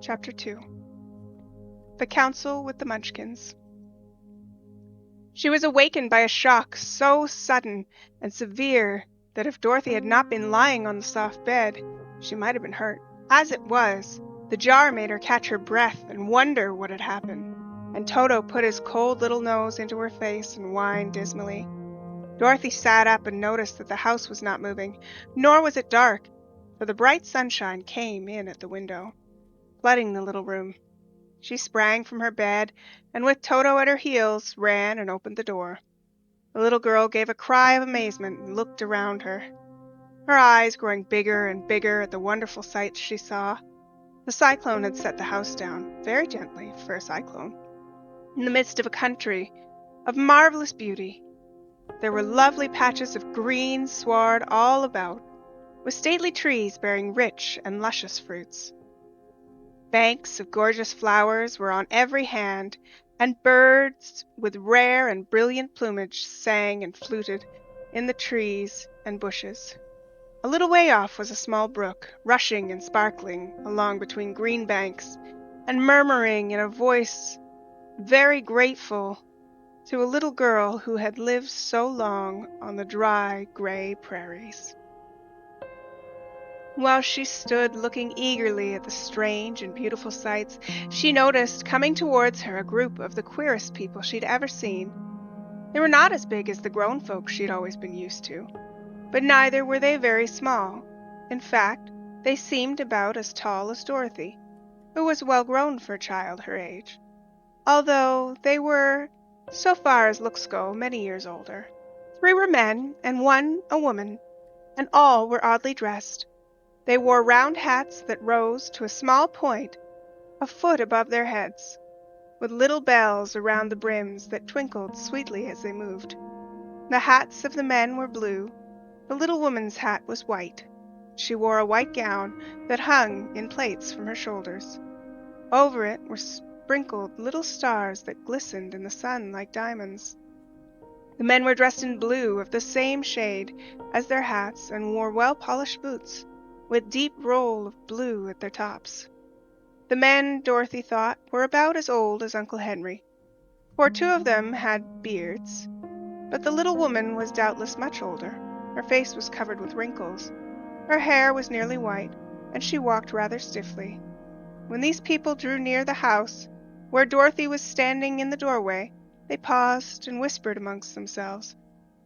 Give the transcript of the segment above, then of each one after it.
Chapter 2 The Council with the Munchkins. She was awakened by a shock so sudden and severe that if Dorothy had not been lying on the soft bed, she might have been hurt. As it was, the jar made her catch her breath and wonder what had happened, and Toto put his cold little nose into her face and whined dismally. Dorothy sat up and noticed that the house was not moving, nor was it dark, for the bright sunshine came in at the window, flooding the little room. She sprang from her bed, and with Toto at her heels, ran and opened the door. The little girl gave a cry of amazement and looked around her, her eyes growing bigger and bigger at the wonderful sights she saw. The cyclone had set the house down, very gently for a cyclone, in the midst of a country of marvelous beauty. There were lovely patches of green sward all about, with stately trees bearing rich and luscious fruits. Banks of gorgeous flowers were on every hand, and birds with rare and brilliant plumage sang and fluted in the trees and bushes. A little way off was a small brook, rushing and sparkling along between green banks, and murmuring in a voice very grateful to a little girl who had lived so long on the dry, gray prairies. While she stood looking eagerly at the strange and beautiful sights, she noticed coming towards her a group of the queerest people she'd ever seen. They were not as big as the grown folks she'd always been used to, but neither were they very small. In fact, they seemed about as tall as Dorothy, who was well grown for a child her age, although they were, so far as looks go, many years older. 3 were men, and 1 a woman, and all were oddly dressed. They wore round hats that rose to a small point a foot above their heads, with little bells around the brims that twinkled sweetly as they moved. The hats of the men were blue. The little woman's hat was white. She wore a white gown that hung in plaits from her shoulders. Over it were sprinkled little stars that glistened in the sun like diamonds. The men were dressed in blue of the same shade as their hats and wore well-polished boots, with deep roll of blue at their tops. The men, Dorothy thought, were about as old as Uncle Henry, for 2 of them had beards, but the little woman was doubtless much older. Her face was covered with wrinkles, her hair was nearly white, and she walked rather stiffly. When these people drew near the house, where Dorothy was standing in the doorway, they paused and whispered amongst themselves,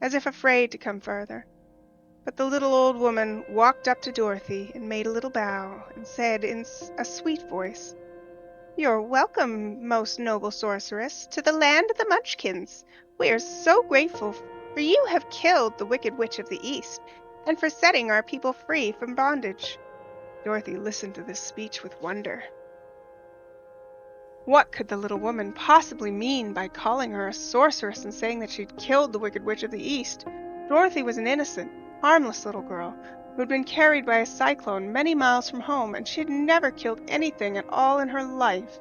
as if afraid to come farther. But the little old woman walked up to Dorothy and made a little bow, and said in a sweet voice, "You're welcome, most noble sorceress, to the land of the Munchkins. We are so grateful, for you have killed the Wicked Witch of the East, and for setting our people free from bondage." Dorothy listened to this speech with wonder. What could the little woman possibly mean by calling her a sorceress and saying that she'd killed the Wicked Witch of the East? Dorothy was an innocent, harmless little girl who had been carried by a cyclone many miles from home, and she had never killed anything at all in her life.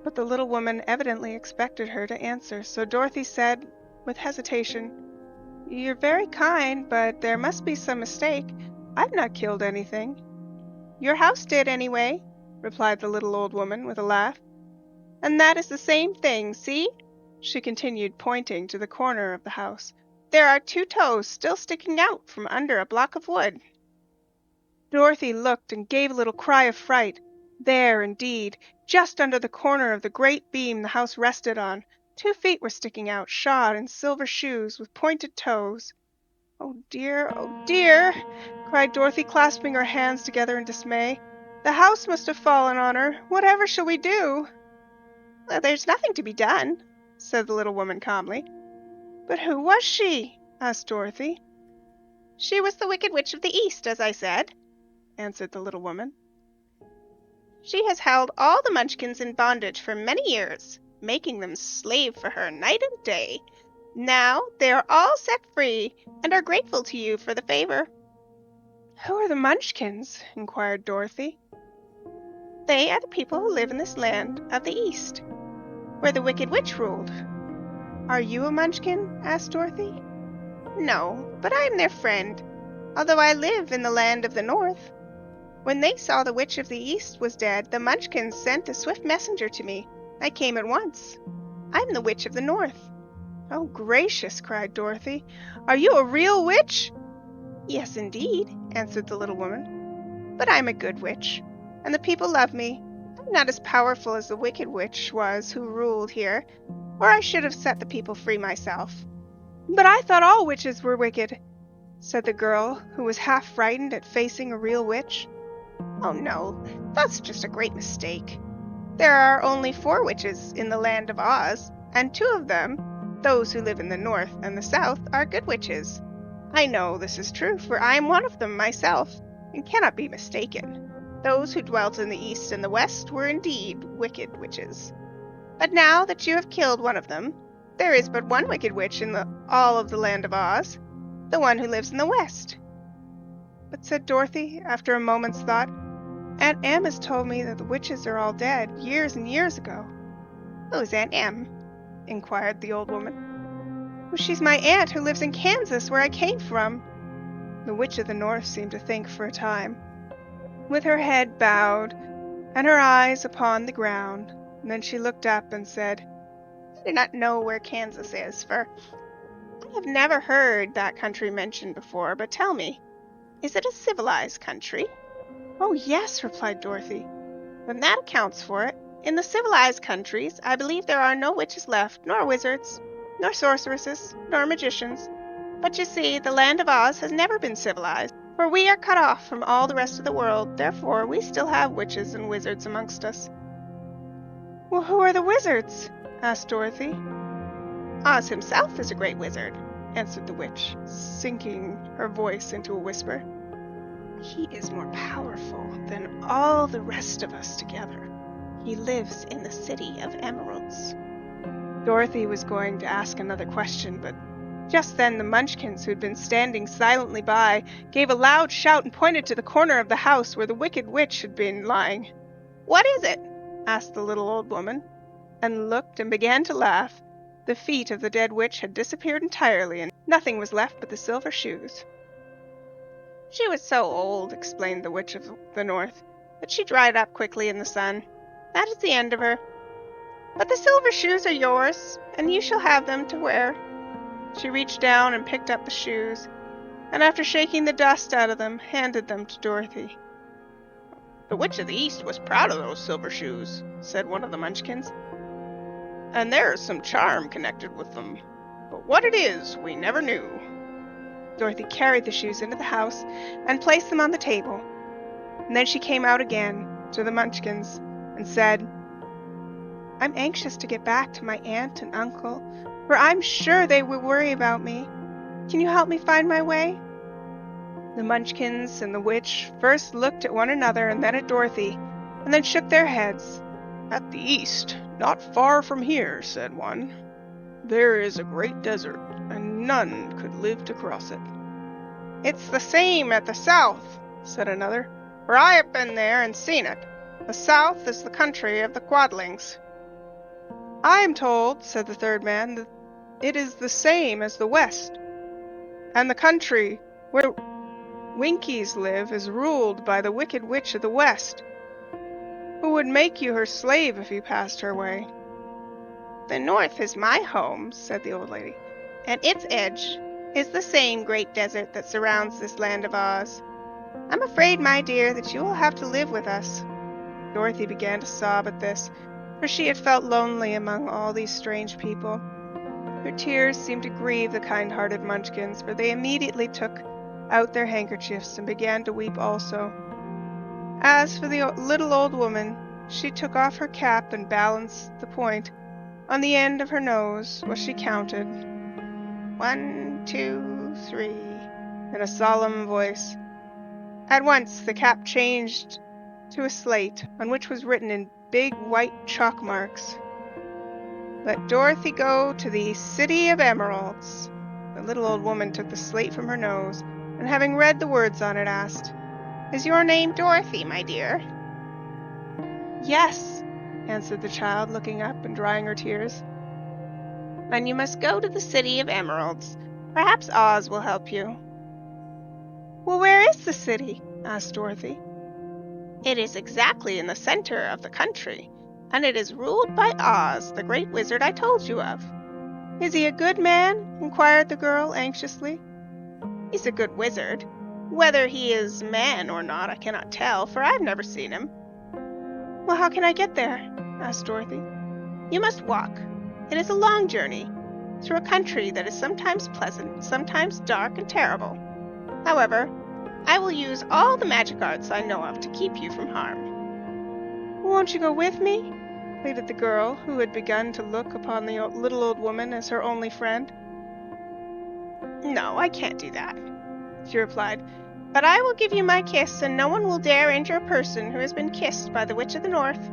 But the little woman evidently expected her to answer, so Dorothy said, with hesitation, "You're very kind, but there must be some mistake. I've not killed anything." "Your house did, anyway," replied the little old woman with a laugh. "And that is the same thing, see?" she continued, pointing to the corner of the house. "There are 2 toes still sticking out from under a block of wood." Dorothy looked and gave a little cry of fright. There, indeed, just under the corner of the great beam the house rested on, 2 feet were sticking out, shod in silver shoes with pointed toes. "Oh dear, oh dear!" cried Dorothy, clasping her hands together in dismay. "The house must have fallen on her. Whatever shall we do?" "Well, there's nothing to be done," said the little woman calmly. "But who was she?" asked Dorothy. "She was the Wicked Witch of the East, as I said," answered the little woman. "She has held all the Munchkins in bondage for many years, making them slave for her night and day. Now they are all set free, and are grateful to you for the favor." "Who are the Munchkins?" inquired Dorothy. "They are the people who live in this land of the East, where the Wicked Witch ruled." "Are you a Munchkin?" asked Dorothy. "No, but I am their friend, although I live in the land of the North." When they saw the Witch of the East was dead, the Munchkins sent a swift messenger to me. I came at once. I'm the Witch of the North." "Oh, gracious!" cried Dorothy. "Are you a real witch?" "Yes, indeed," answered the little woman. "But I'm a good witch, and the people love me. I'm not as powerful as the wicked witch was who ruled here, or I should have set the people free myself." "But I thought all witches were wicked," said the girl, who was half frightened at facing a real witch. "Oh, no, that's just a great mistake. There are only 4 witches in the land of Oz, and 2 of them, those who live in the north and the south, are good witches. I know this is true, for I am one of them myself, and cannot be mistaken. Those who dwelt in the east and the west were indeed wicked witches. But now that you have killed one of them, there is but one wicked witch in all of the land of Oz, the one who lives in the west." "But," said Dorothy, after a moment's thought, "Aunt Em has told me that the witches are all dead, years and years ago." "Who's Aunt Em?" inquired the old woman. "Well, she's my aunt who lives in Kansas, where I came from." The Witch of the North seemed to think for a time, with her head bowed and her eyes upon the ground, and then she looked up and said, "I do not know where Kansas is, for I have never heard that country mentioned before, but tell me, is it a civilized country?" "Oh, yes," replied Dorothy. "Then that accounts for it. In the civilized countries, I believe there are no witches left, nor wizards, nor sorceresses, nor magicians. But you see, the land of Oz has never been civilized, for we are cut off from all the rest of the world. Therefore, we still have witches and wizards amongst us." "Well, who are the wizards?" asked Dorothy. "Oz himself is a great wizard," answered the witch, sinking her voice into a whisper. "He is more powerful than all the rest of us together. He lives in the City of Emeralds." Dorothy was going to ask another question, but just then the Munchkins, who had been standing silently by, gave a loud shout and pointed to the corner of the house where the wicked witch had been lying. "What is it?" asked the little old woman, and looked and began to laugh. The feet of the dead witch had disappeared entirely, and nothing was left but the silver shoes. "She was so old," explained the Witch of the North, "that she dried up quickly in the sun. That is the end of her. But the silver shoes are yours, and you shall have them to wear." She reached down and picked up the shoes, and after shaking the dust out of them, handed them to Dorothy. "The Witch of the East was proud of those silver shoes," said one of the Munchkins, "and there is some charm connected with them. But what it is, we never knew." Dorothy carried the shoes into the house and placed them on the table, and then she came out again to the Munchkins and said, "I'm anxious to get back to my aunt and uncle, for I'm sure they will worry about me. Can you help me find my way?" The Munchkins and the witch first looked at one another and then at Dorothy, and then shook their heads. "At the east, not far from here," said one, "there is a great desert, and none could live to cross it." "It's the same at the south," said another, "for I have been there and seen it. The south is the country of the Quadlings." "I am told," said the third man, "that it is the same as the west, and the country where Winkies live is ruled by the wicked witch of the west, who would make you her slave if you passed her way." "The north is my home," said the old lady, "and its edge is the same great desert that surrounds this land of Oz. I'm afraid, my dear, that you will have to live with us." Dorothy began to sob at this, for she had felt lonely among all these strange people. Her tears seemed to grieve the kind-hearted Munchkins, for they immediately took out their handkerchiefs and began to weep also. As for the little old woman, she took off her cap and balanced the point on the end of her nose while she counted, 1, 2, 3, in a solemn voice. At once the cap changed to a slate, on which was written in big white chalk marks, "Let Dorothy go to the City of Emeralds." The little old woman took the slate from her nose, and having read the words on it, asked, "Is your name Dorothy, my dear?" "Yes," answered the child, looking up and drying her tears. "Then you must go to the City of Emeralds. Perhaps Oz will help you." "Well, where is the city?" asked Dorothy. It is exactly in the center of the country, and it is ruled by Oz, the great wizard I told you of." "Is he a good man?" inquired the girl anxiously. "He's a good wizard. Whether he is man or not I cannot tell, for I have never seen him." "Well, how can I get there?" asked Dorothy. "You must walk. It is a long journey, through a country that is sometimes pleasant, sometimes dark and terrible. However, I will use all the magic arts I know of to keep you from harm." "Won't you go with me?" pleaded the girl, who had begun to look upon the little old woman as her only friend. "No, I can't do that," she replied. "But I will give you my kiss, and no one will dare injure a person who has been kissed by the Witch of the North."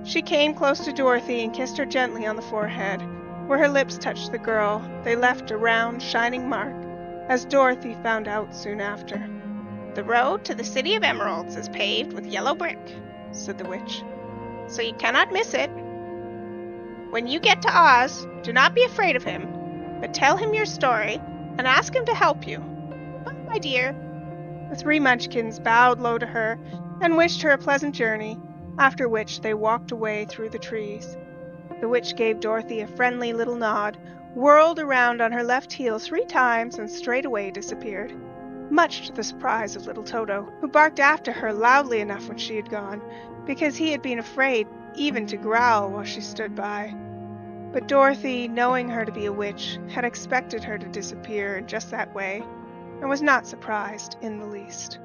She came close to Dorothy and kissed her gently on the forehead. Where her lips touched the girl, they left a round, shining mark, as Dorothy found out soon after. "The road to the City of Emeralds is paved with yellow brick," said the witch, "so you cannot miss it. When you get to Oz, do not be afraid of him, but tell him your story and ask him to help you. Bye, my dear." The three Munchkins bowed low to her and wished her a pleasant journey, after which they walked away through the trees. The witch gave Dorothy a friendly little nod, whirled around on her left heel 3 times, and straightway disappeared, much to the surprise of little Toto, who barked after her loudly enough when she had gone, because he had been afraid even to growl while she stood by. But Dorothy, knowing her to be a witch, had expected her to disappear in just that way, and was not surprised in the least.